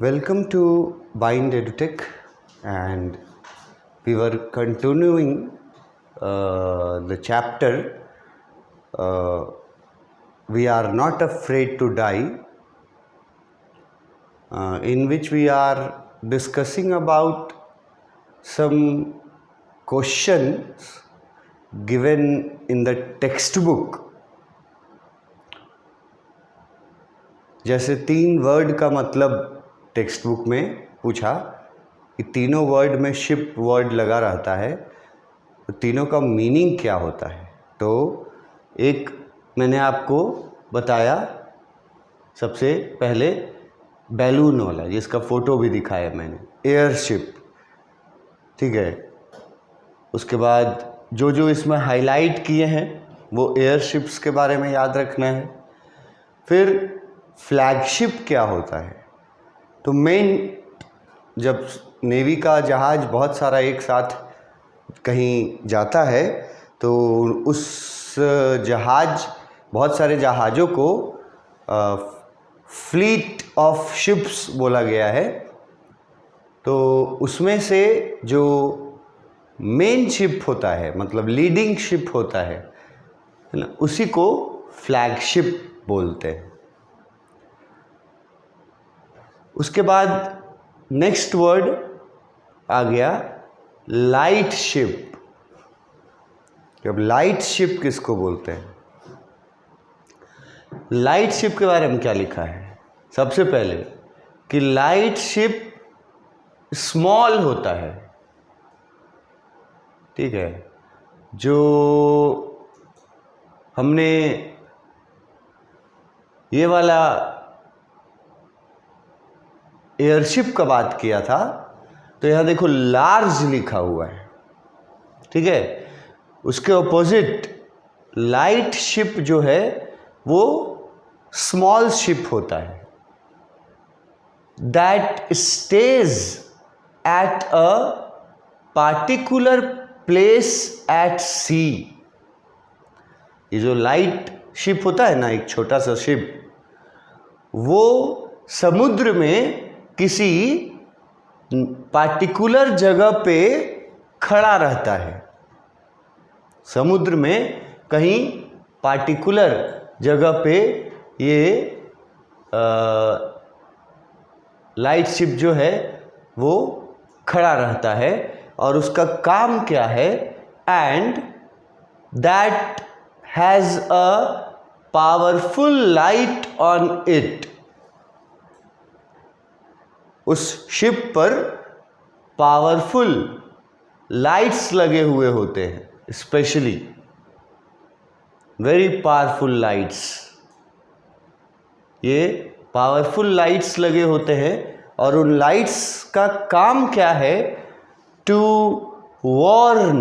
Welcome to Bind EduTech, and we were continuing the chapter We Are Not Afraid to Die, in which we are discussing about some questions given in the textbook. जैसे 3 word का मतलब text book में पूछा कि तीनों word में ship word लगा रहता है, तो तीनों का मीनिंग क्या होता है। तो एक मैंने आपको बताया सबसे पहले बैलून वाला, जिसका फ़ोटो भी दिखाया मैंने, एयरशिप, ठीक है। उसके बाद जो जो इसमें हाईलाइट किए हैं वो एयरशिप्स के बारे में याद रखना है। फिर फ्लैगशिप क्या होता है, तो मेन जब नेवी का जहाज़ बहुत सारा एक साथ कहीं जाता है तो उस जहाज़, बहुत सारे जहाज़ों को फ्लीट ऑफ शिप्स बोला गया है। तो उसमें से जो मेन शिप होता है, मतलब लीडिंग शिप होता है ना, उसी को फ्लैगशिप बोलते हैं। उसके बाद नेक्स्ट वर्ड आ गया लाइट शिप। अब लाइट शिप किसको बोलते हैं? लाइट शिप के बारे में क्या लिखा है? सबसे पहले कि लाइट शिप स्मॉल होता है, ठीक है। जो हमने ये वाला एयरशिप का बात किया था, तो यहाँ देखो लार्ज लिखा हुआ है, ठीक है। उसके ऑपोजिट लाइट शिप जो है वो स्मॉल शिप होता है, that stage at a particular place at sea. ये जो लाइट शिप होता है ना, एक छोटा सा शिप, वो समुद्र में किसी पार्टिकुलर जगह पे खड़ा रहता है। समुद्र में कहीं पार्टिकुलर जगह पे ये लाइट शिप जो है वो खड़ा रहता है, और उसका काम क्या है? And that has a powerful light on it. उस शिप पर पावरफुल लाइट्स लगे हुए होते हैं, स्पेशली वेरी पावरफुल लाइट्स। ये पावरफुल लाइट्स लगे होते हैं, और उन लाइट्स का काम क्या है? To warn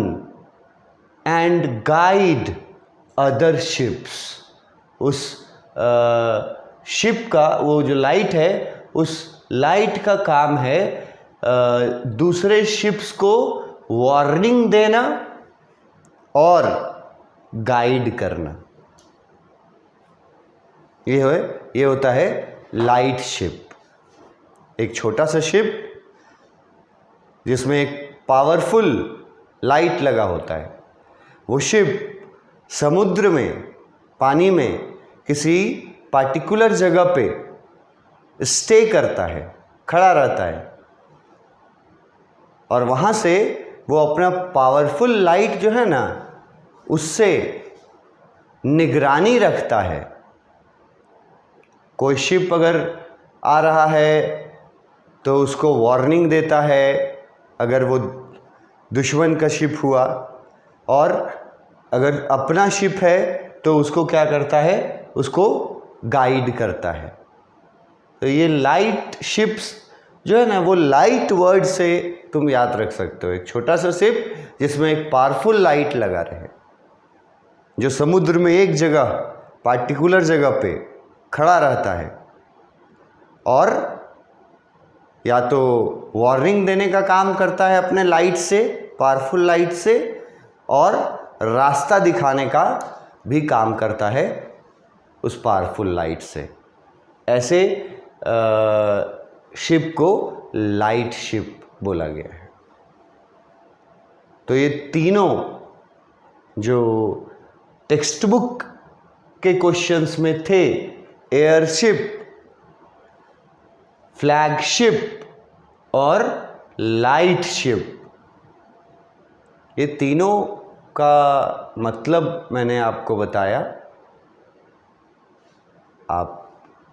and guide other ships. उस शिप का वो जो लाइट है, उस लाइट का काम है दूसरे शिप्स को वार्निंग देना और गाइड करना। ये होता है लाइट शिप। एक छोटा सा शिप जिसमें एक पावरफुल लाइट लगा होता है, वो शिप समुद्र में, पानी में किसी पार्टिकुलर जगह पे स्टे करता है, खड़ा रहता है, और वहाँ से वो अपना पावरफुल लाइट जो है ना, उससे निगरानी रखता है। कोई शिप अगर आ रहा है तो उसको वार्निंग देता है, अगर वो दुश्मन का शिप हुआ, और अगर अपना शिप है तो उसको क्या करता है? उसको गाइड करता है। तो ये लाइट शिप्स जो है ना, वो लाइट वर्ड से तुम याद रख सकते हो। एक छोटा सा शिप जिसमें एक पावरफुल लाइट लगा रहे, जो समुद्र में एक जगह, पार्टिकुलर जगह पे खड़ा रहता है, और या तो वार्निंग देने का काम करता है अपने लाइट से, पावरफुल लाइट से, और रास्ता दिखाने का भी काम करता है उस पावरफुल लाइट से। ऐसे शिप को लाइट शिप बोला गया है। तो ये तीनों जो टेक्स्ट बुक के क्वेश्चंस में थे, एयरशिप, फ्लैगशिप और लाइट शिप, ये तीनों का मतलब मैंने आपको बताया। आप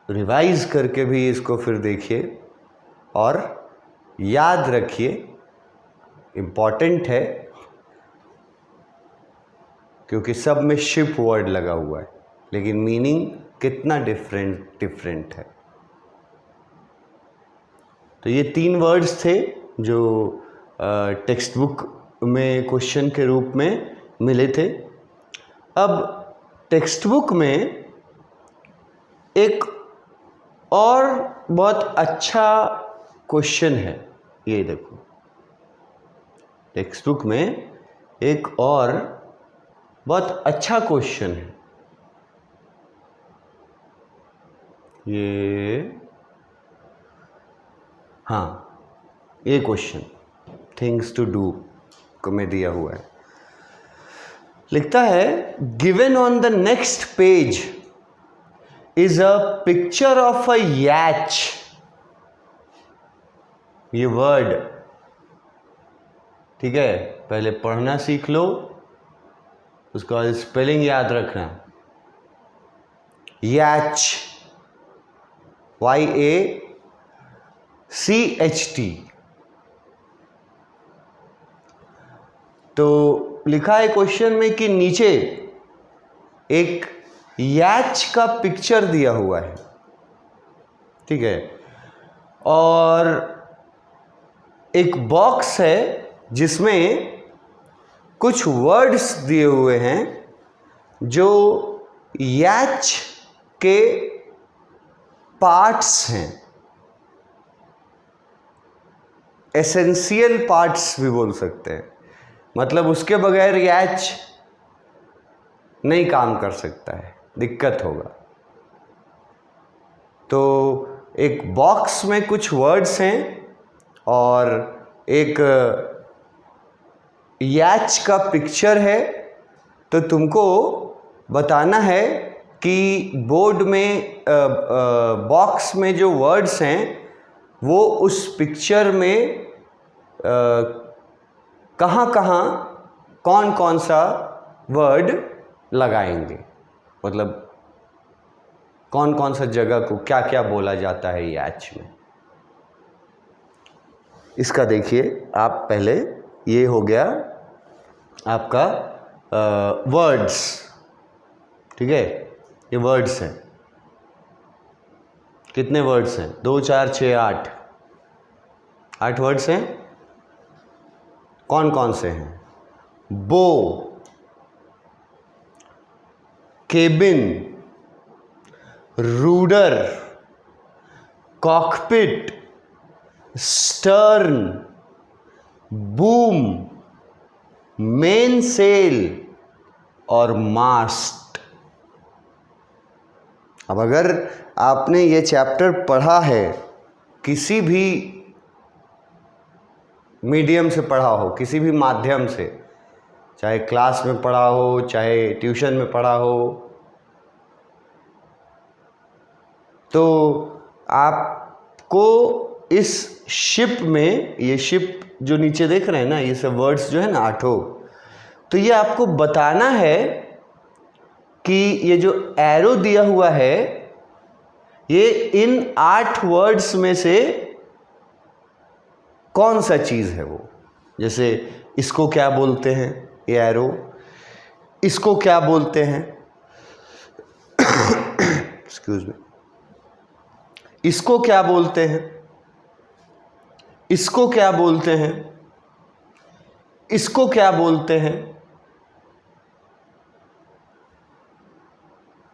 रिवाइज करके भी इसको फिर देखिए और याद रखिए, इम्पॉर्टेंट है क्योंकि सब में शिप वर्ड लगा हुआ है, लेकिन मीनिंग कितना डिफरेंट है। तो ये 3 वर्ड्स थे जो टेक्स्ट बुक में क्वेश्चन के रूप में मिले थे। अब टेक्स्ट बुक में एक और बहुत अच्छा क्वेश्चन है, ये देखो, टेक्स्ट बुक में एक और बहुत अच्छा क्वेश्चन है। ये क्वेश्चन थिंग्स टू डू को में दिया हुआ है। लिखता है, given on the next page is a picture of a याच। ये वर्ड, ठीक है, पहले पढ़ना सीख लो, उसके बाद स्पेलिंग याद रखना। याच, YACHT। तो लिखा है क्वेश्चन में कि नीचे एक याच का पिक्चर दिया हुआ है, ठीक है, और एक बॉक्स है जिसमें कुछ वर्ड्स दिए हुए हैं जो याच के पार्ट्स हैं, एसेंशियल पार्ट्स भी बोल सकते हैं। मतलब उसके बगैर याच नहीं काम कर सकता है, दिक्कत होगा। तो एक बॉक्स में कुछ वर्ड्स हैं और एक याच का पिक्चर है। तो तुमको बताना है कि बोर्ड में बॉक्स में जो वर्ड्स हैं वो उस पिक्चर में कहाँ कहाँ कौन कौन सा वर्ड लगाएंगे, मतलब कौन कौन सा जगह को क्या क्या बोला जाता है याच में। इसका देखिए आप पहले, ये हो गया आपका वर्ड्स, ठीक है, ये वर्ड्स हैं। कितने वर्ड्स हैं? 2 4 6 8 8 वर्ड्स हैं। कौन कौन से हैं? Bow, cabin, rudder, cockpit, stern, boom, mainsail और मास्ट। अब अगर आपने ये चैप्टर पढ़ा है, किसी भी मीडियम से पढ़ा हो, किसी भी माध्यम से, चाहे क्लास में पढ़ा हो, चाहे ट्यूशन में पढ़ा हो, तो आपको इस शिप में, ये शिप जो नीचे देख रहे हैं ना, ये सब वर्ड्स जो है ना 8, तो ये आपको बताना है कि ये जो एरो दिया हुआ है ये इन 8 वर्ड्स में से कौन सा चीज़ है वो। जैसे इसको क्या बोलते हैं, ये एरो, इसको क्या बोलते हैं, एक्सक्यूज मी, इसको क्या बोलते हैं, इसको क्या बोलते हैं, इसको क्या बोलते हैं,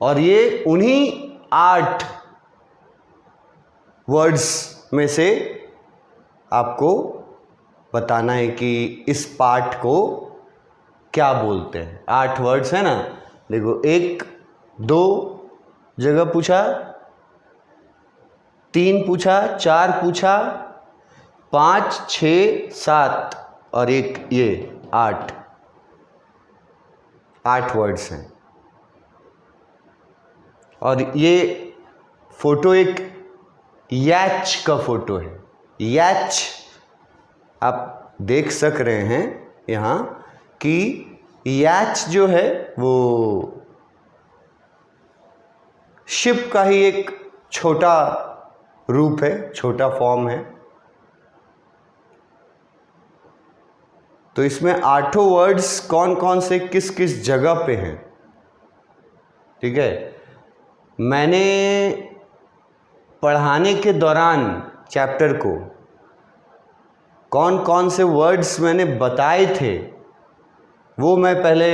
और ये उन्हीं 8 वर्ड्स में से आपको बताना है कि इस पार्ट को क्या बोलते हैं। 8 वर्ड्स है ना, देखो 1 2 जगह पूछा, 3 पूछा, 4 पूछा, 5, 6, 7 और एक ये 8 वर्ड्स हैं। और ये फोटो एक याच का फोटो है। याच आप देख सक रहे हैं यहाँ कि याच जो है वो शिप का ही एक छोटा रूप है, छोटा फॉर्म है। तो इसमें 8 वर्ड्स कौन कौन से किस किस जगह पे हैं, ठीक है। मैंने पढ़ाने के दौरान चैप्टर को कौन कौन से वर्ड्स मैंने बताए थे वो मैं पहले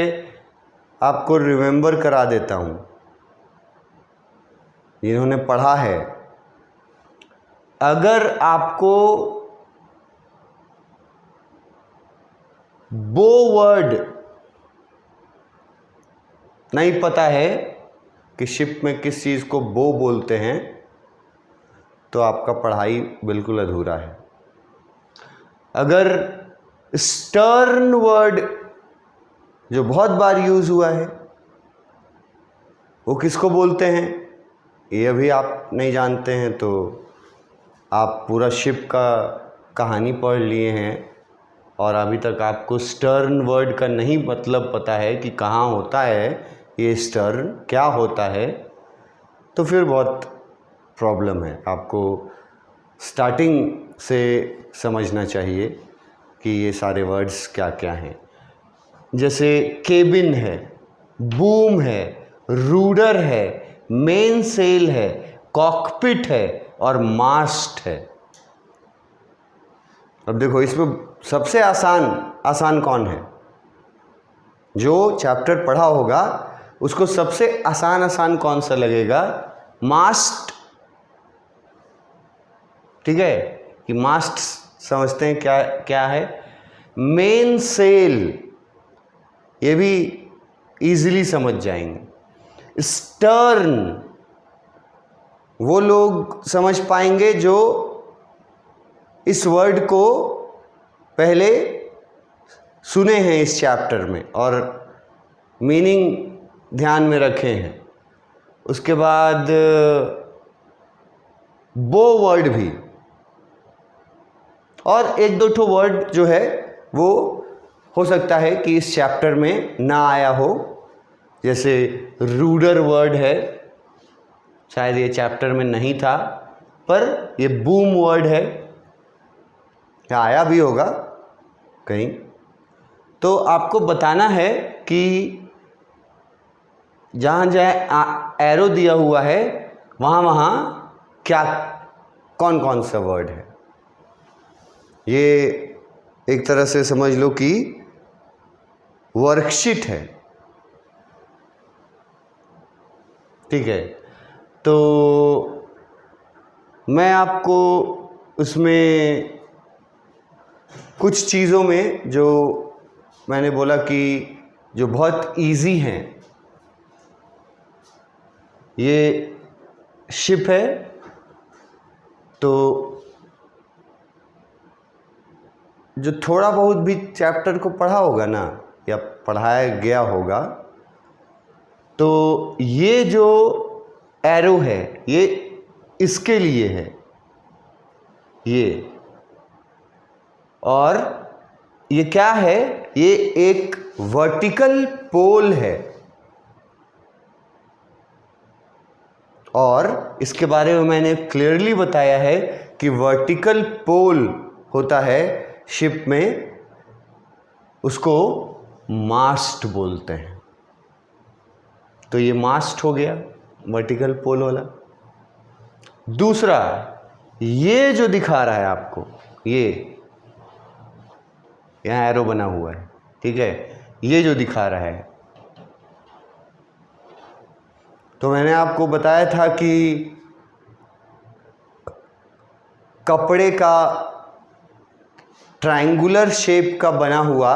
आपको रिमेंबर करा देता हूँ, जिन्होंने पढ़ा है। अगर आपको बो वर्ड नहीं पता है कि शिप में किस चीज़ को बो बोलते हैं तो आपका पढ़ाई बिल्कुल अधूरा है। अगर स्टर्न वर्ड जो बहुत बार यूज़ हुआ है वो किसको बोलते हैं ये अभी आप नहीं जानते हैं तो आप पूरा शिप का कहानी पढ़ लिए हैं और अभी तक आपको स्टर्न वर्ड का नहीं मतलब पता है कि कहाँ होता है ये स्टर्न, क्या होता है, तो फिर बहुत प्रॉब्लम है। आपको स्टार्टिंग से समझना चाहिए कि ये सारे वर्ड्स क्या क्या हैं। जैसे केबिन है, बूम है, रूडर है, मेन सेल है, कॉकपिट है और मास्ट है। अब देखो इसमें सबसे आसान कौन है? जो चैप्टर पढ़ा होगा उसको सबसे आसान कौन सा लगेगा? मास्ट, ठीक है, कि मास्ट समझते हैं क्या क्या है। मेन सेल ये भी इजीली समझ जाएंगे। स्टर्न वो लोग समझ पाएंगे जो इस वर्ड को पहले सुने हैं इस चैप्टर में और मीनिंग ध्यान में रखे हैं। उसके बाद बो वर्ड भी, और एक दो ठो वर्ड जो है वो हो सकता है कि इस चैप्टर में ना आया हो, जैसे रूडर वर्ड है, शायद ये चैप्टर में नहीं था, पर ये बूम वर्ड है, या आया भी होगा कहीं। तो आपको बताना है कि जहाँ जहाँ एरो दिया हुआ है वहाँ वहाँ क्या कौन कौन सा वर्ड है। ये एक तरह से समझ लो कि वर्कशीट है, ठीक है। तो मैं आपको उसमें कुछ चीज़ों में जो मैंने बोला कि जो बहुत इजी हैं, ये शिप है, तो जो थोड़ा बहुत भी चैप्टर को पढ़ा होगा ना या पढ़ाया गया होगा, तो ये जो एरो है ये इसके लिए है, ये, और ये क्या है? ये एक वर्टिकल पोल है और इसके बारे में मैंने क्लियरली बताया है कि वर्टिकल पोल होता है शिप में, उसको मास्ट बोलते हैं। तो ये मास्ट हो गया वर्टिकल पोल वाला। दूसरा, ये जो दिखा रहा है आपको, ये यहाँ एरो बना हुआ है, ठीक है, ये जो दिखा रहा है, तो मैंने आपको बताया था कि कपड़े का ट्रायंगुलर शेप का बना हुआ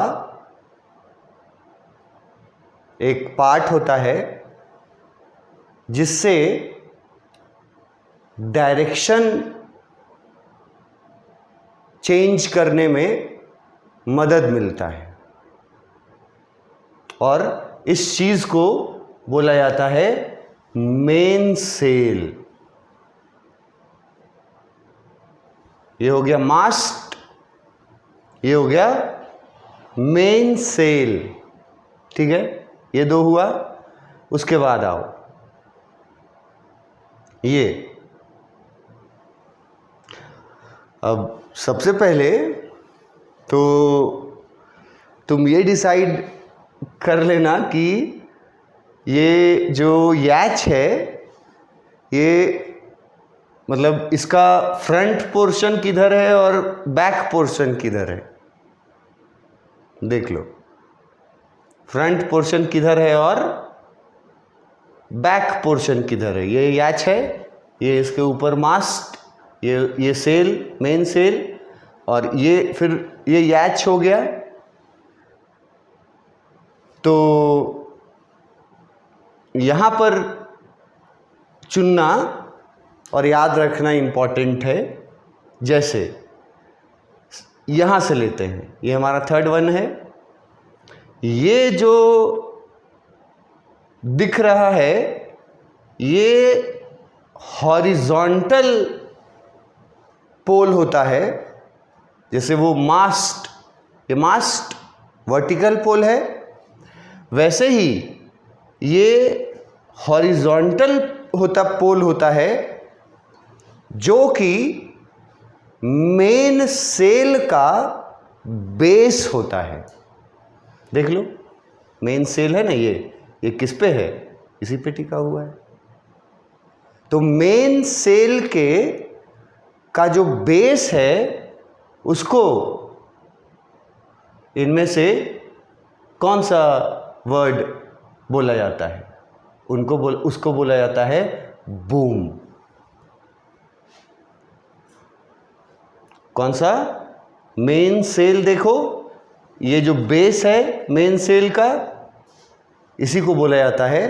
एक पार्ट होता है जिससे डायरेक्शन चेंज करने में मदद मिलता है और इस चीज को बोला जाता है मेन सेल। ये हो गया मास्ट, ये हो गया मेन सेल। ठीक है, ये दो हुआ। उसके बाद आओ ये, अब सबसे पहले तो तुम ये डिसाइड कर लेना कि ये जो यैच है ये मतलब इसका फ्रंट पोर्शन किधर है और बैक पोर्शन किधर है। देख लो, फ्रंट पोर्शन किधर है और बैक पोर्शन किधर है। ये यैच है, ये इसके ऊपर मास्ट, ये सेल, मेन सेल, और ये फिर ये यैच हो गया। तो यहां पर चुनना और याद रखना इंपॉर्टेंट है। जैसे यहां से लेते हैं, ये हमारा थर्ड वन है। ये जो दिख रहा है ये हॉरिजॉन्टल पोल होता है। जैसे वो मास्ट, ये मास्ट वर्टिकल पोल है, वैसे ही ये हॉरिजॉन्टल पोल होता है जो कि मेन सेल का बेस होता है। देख लो, मेन सेल है ना, ये किस पे है, इसी पे टिका हुआ है। तो मेन सेल के का जो बेस है उसको इनमें से कौन सा वर्ड बोला जाता है, उसको बोला जाता है बूम। कौन सा? Main sail. देखो, ये जो बेस है मेन सेल का, इसी को बोला जाता है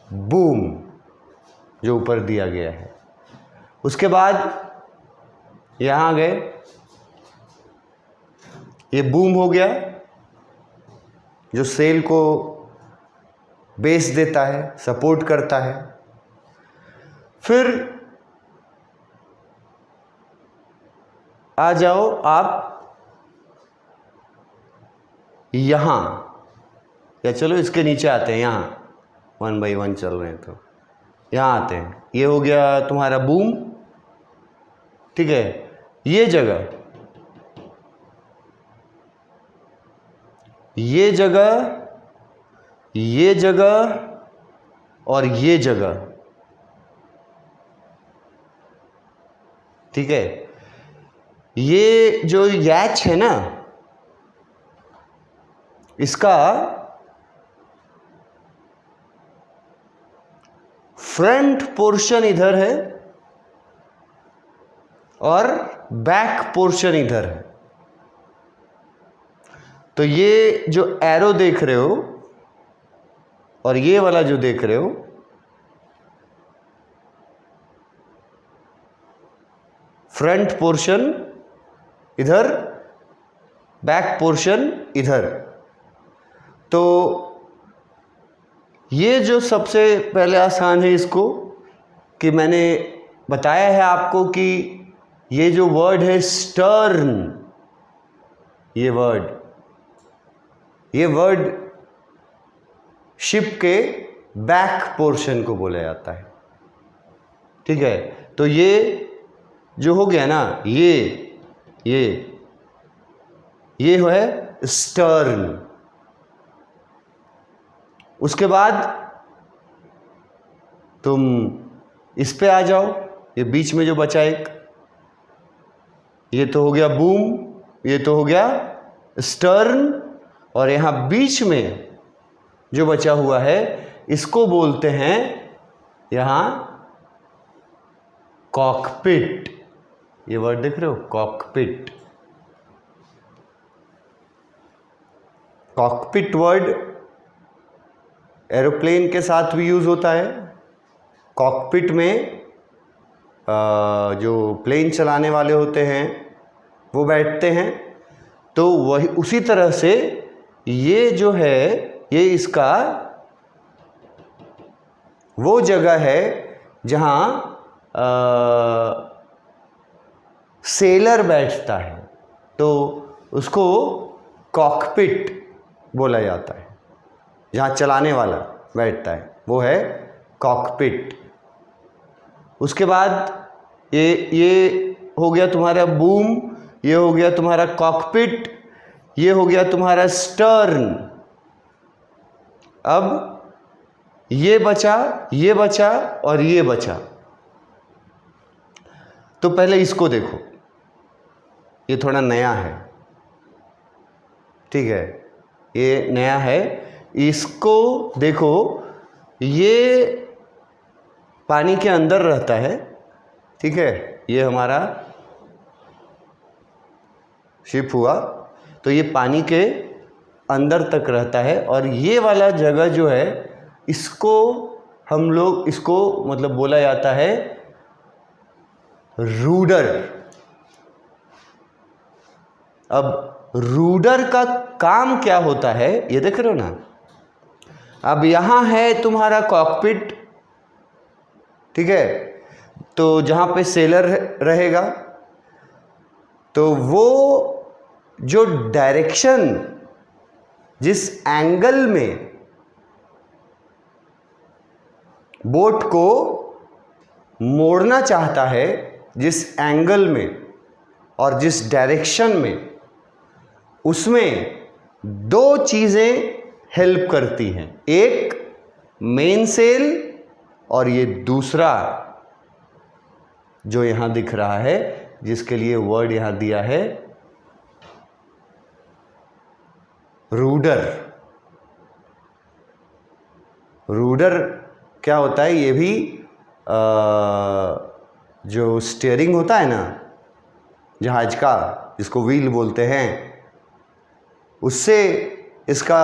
बूम, जो ऊपर दिया गया है। उसके बाद यहां गए, ये बूम हो गया जो सेल को बेस देता है, सपोर्ट करता है। फिर आ जाओ आप यहां, या चलो इसके नीचे आते हैं। यहां 1 बाई 1 चल रहे हैं तो यहां आते हैं। ये हो गया तुम्हारा बूम। ठीक है, ये जगह, ये जगह, ये जगह और ये जगह, ठीक है, ये जो यैच है ना, इसका फ्रंट पोर्शन इधर है और बैक पोर्शन इधर है। तो ये जो एरो देख रहे हो और ये वाला जो देख रहे हो, फ्रंट पोर्शन इधर, बैक पोर्शन इधर। तो ये जो सबसे पहले आसान है इसको, कि मैंने बताया है आपको कि ये जो वर्ड है स्टर्न, ये वर्ड शिप के बैक पोर्शन को बोला जाता है। ठीक है, तो ये जो हो गया ना, ये है स्टर्न। उसके बाद तुम इस पे आ जाओ, ये बीच में जो बचा एक, ये तो हो गया बूम, ये तो हो गया स्टर्न, और यहां बीच में जो बचा हुआ है इसको बोलते हैं यहां कॉकपिट। ये वर्ड देख रहे हो, कॉकपिट। कॉकपिट वर्ड एरोप्लेन के साथ भी यूज होता है। कॉकपिट में जो प्लेन चलाने वाले होते हैं वो बैठते हैं। तो वही उसी तरह से ये जो है ये इसका वो जगह है जहाँ सेलर बैठता है, तो उसको कॉकपिट बोला जाता है। जहाँ चलाने वाला बैठता है वो है कॉकपिट। उसके बाद ये हो गया तुम्हारा बूम, ये हो गया तुम्हारा कॉकपिट, ये हो गया तुम्हारा स्टर्न। अब ये बचा, ये बचा और ये बचा। तो पहले इसको देखो, ये थोड़ा नया है, ठीक है, ये नया है। इसको देखो, ये पानी के अंदर रहता है, ठीक है, ये हमारा शिप हुआ, तो ये पानी के अंदर तक रहता है। और ये वाला जगह जो है इसको हम लोग इसको मतलब बोला जाता है रूडर। अब रूडर का काम क्या होता है ये देख रहे हो ना। अब यहां है तुम्हारा कॉकपिट, ठीक है, तो जहां पे सेलर रहेगा, तो वो जो डायरेक्शन, जिस एंगल में बोट को मोड़ना चाहता है, जिस एंगल में और जिस डायरेक्शन में, उसमें दो चीज़ें हेल्प करती हैं। एक मेन सेल और ये दूसरा जो यहां दिख रहा है, जिसके लिए वर्ड यहां दिया है रूडर। रूडर क्या होता है, ये भी जो स्टीयरिंग होता है ना जहाज का, जिसको व्हील बोलते हैं, उससे इसका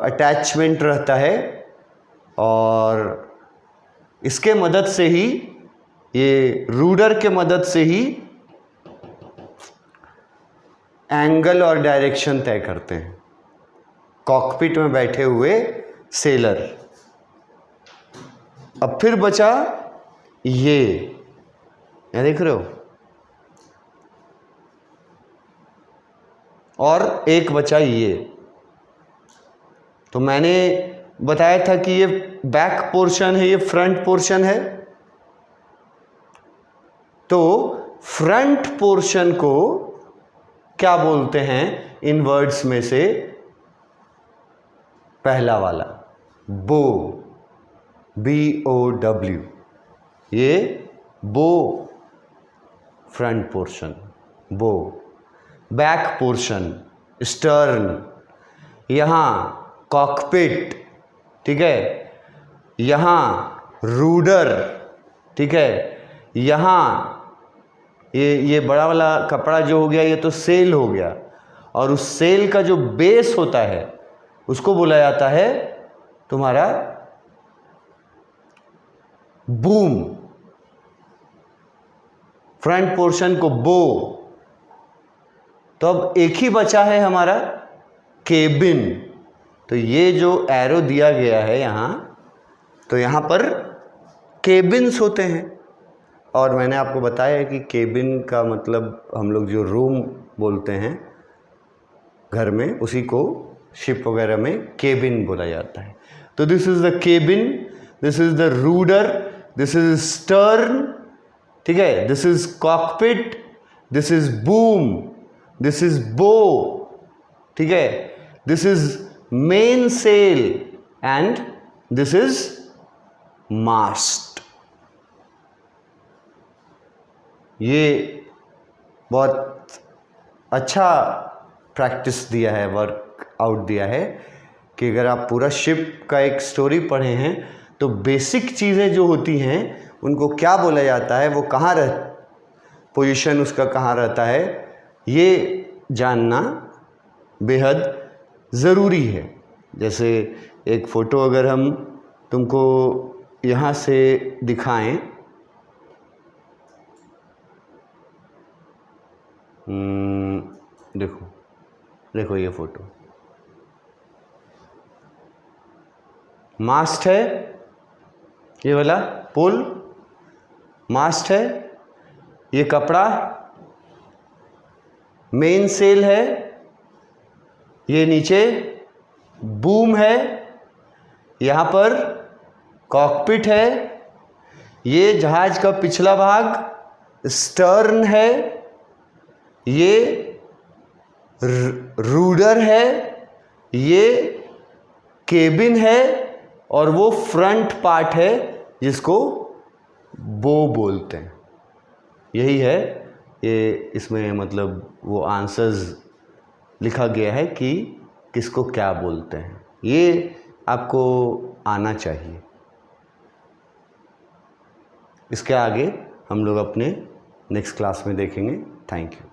अटैचमेंट रहता है और इसके मदद से ही, ये रूडर के मदद से ही एंगल और डायरेक्शन तय करते हैं। कॉकपिट में बैठे हुए सेलर। अब फिर बचा ये देख रहे हो, और एक बचा ये। तो मैंने बताया था कि ये बैक पोर्शन है, ये फ्रंट पोर्शन है। तो फ्रंट पोर्शन को क्या बोलते हैं इन वर्ड्स में से? पहला वाला बो, BOW, ये बो फ्रंट पोर्शन, बो। बैक पोर्शन स्टर्न, यहाँ कॉकपिट, ठीक है, यहाँ रूडर, ठीक है, यहाँ ये बड़ा वाला कपड़ा जो हो गया ये तो सेल हो गया, और उस सेल का जो बेस होता है उसको बोला जाता है तुम्हारा बूम। फ्रंट पोर्शन को बो। तो अब एक ही बचा है हमारा केबिन। तो ये जो एरो दिया गया है यहाँ, तो यहाँ पर केबिन्स होते हैं। और मैंने आपको बताया है कि केबिन का मतलब हम लोग जो रूम बोलते हैं घर में, उसी को शिप वगैरह में केबिन बोला जाता है। तो this is the cabin, this is the rudder, this is stern, ठीक है, this is cockpit, this is boom, this is bow, ठीक है, this is mainsail and this is mast. ये बहुत अच्छा प्रैक्टिस दिया है, वर्कआउट दिया है कि अगर आप पूरा शिप का एक स्टोरी पढ़े हैं तो बेसिक चीज़ें जो होती हैं उनको क्या बोला जाता है, वो कहाँ पोजीशन उसका कहाँ रहता है, ये जानना बेहद ज़रूरी है। जैसे एक फ़ोटो अगर हम तुमको यहाँ से दिखाएं, देखो देखो ये फोटो, मास्ट है, ये वाला पुल मास्ट है, ये कपड़ा मेन सेल है, ये नीचे बूम है, यहाँ पर कॉकपिट है, ये जहाज का पिछला भाग स्टर्न है, ये रूडर है, ये केबिन है, और वो फ्रंट पार्ट है जिसको बो बोलते हैं। यही है ये, इसमें मतलब वो आंसर्स लिखा गया है कि किसको क्या बोलते हैं। ये आपको आना चाहिए। इसके आगे हम लोग अपने नेक्स्ट क्लास में देखेंगे। Thank you.